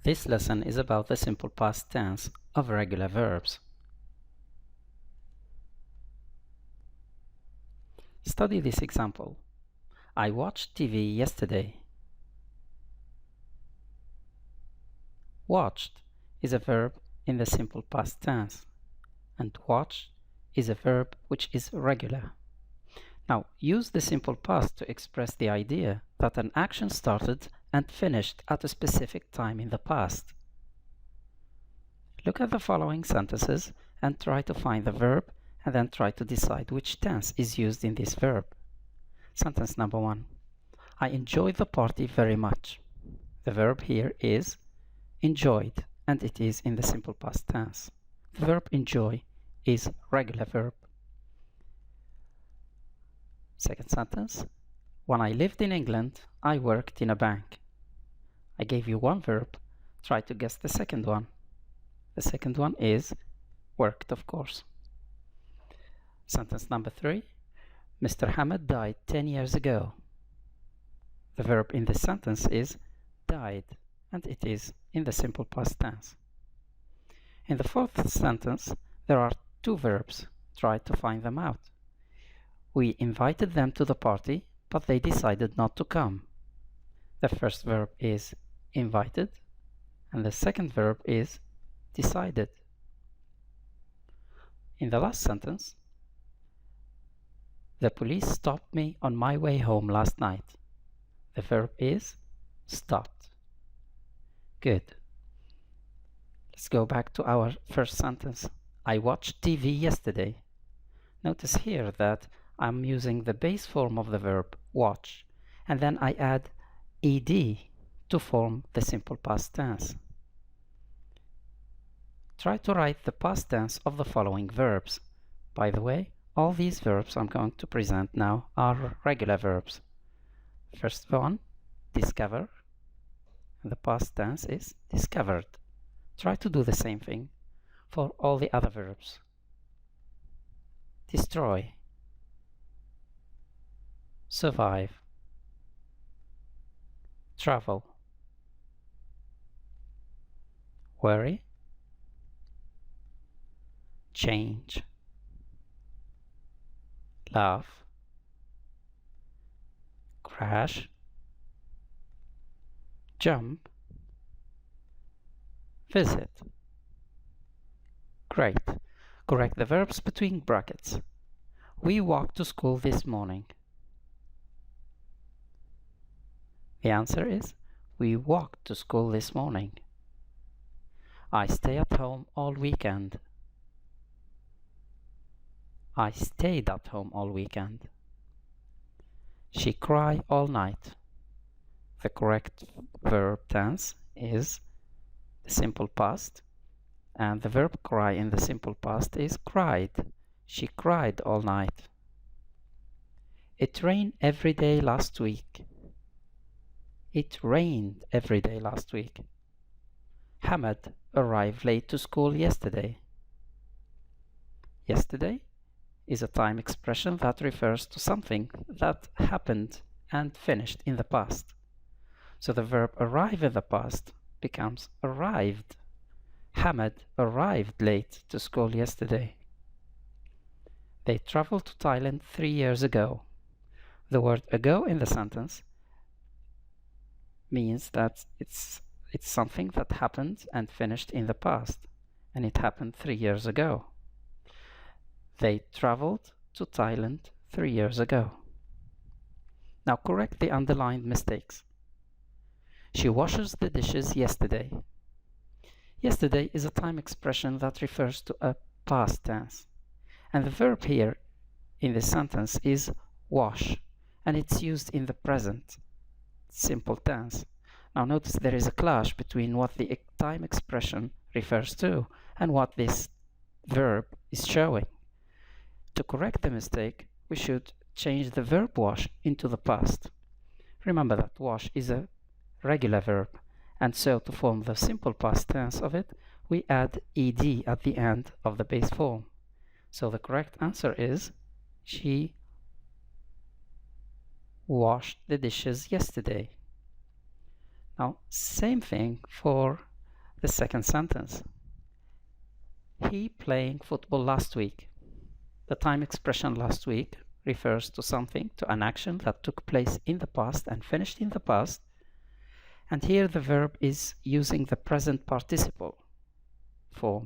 This lesson is about the simple past tense of regular verbs. Study this example. I watched TV yesterday. Watched is a verb in the simple past tense, and watched is a verb which is regular. Now, use the simple past to express the idea that an action started and finished at a specific time in the past. Look at the following sentences and try to find the verb and then try to decide which tense is used in this verb. Sentence number 1. I enjoyed the party very much. The verb here is enjoyed, and it is in the simple past tense. The verb enjoy is regular verb. Second sentence. When I lived in England, I worked in a bank. I gave you one verb. Try to guess the second one. The second one is worked, of course. Sentence number 3. Mr. Hamad died 10 years ago. The verb in this sentence is died, and it is in the simple past tense. In the fourth sentence, there are two verbs. Try to find them out. We invited them to the party, but they decided not to come. The first verb is invited, and the second verb is decided. In the last sentence, the police stopped me on my way home last night. The verb is stopped. Good. Let's go back to our first sentence. I watched TV yesterday. Notice here that I'm using the base form of the verb watch, and then I add ed to form the simple past tense. Try to write the past tense of the following verbs. By the way, all these verbs I'm going to present now are regular verbs. First one, discover. The past tense is discovered. Try to do the same thing for all the other verbs. Destroy. Survive. Travel. Worry. Change. Laugh. Crash. Jump. Visit. Great. Correct the verbs between brackets. We walked to school this morning. The answer is we walked to school this morning. I stay at home all weekend. I stayed at home all weekend. She cried all night. The correct verb tense is the simple past, and the verb cry in the simple past is cried. She cried all night. It rained every day last week. It rained every day last week. Hamad arrived late to school yesterday. Yesterday is a time expression that refers to something that happened and finished in the past. So the verb arrive in the past becomes arrived. Hamad arrived late to school yesterday. They traveled to Thailand 3 years ago. The word ago in the sentence means that it's something that happened and finished in the past, and it happened 3 years ago. They traveled to Thailand 3 years ago. Now correct the underlined mistakes. She washes the dishes yesterday. Yesterday is a time expression that refers to a past tense, and the verb here in this sentence is wash, and it's used in the present simple tense. Now notice there is a clash between what the time expression refers to and what this verb is showing. To correct the mistake, we should change the verb wash into the past. Remember that wash is a regular verb, and so to form the simple past tense of it, we add ed at the end of the base form. So the correct answer is she washed the dishes yesterday. Now, same thing for The second sentence. He playing football last week. The time expression last week refers to something, to an action that took place in the past and finished in the past. And here the verb is using the present participle form.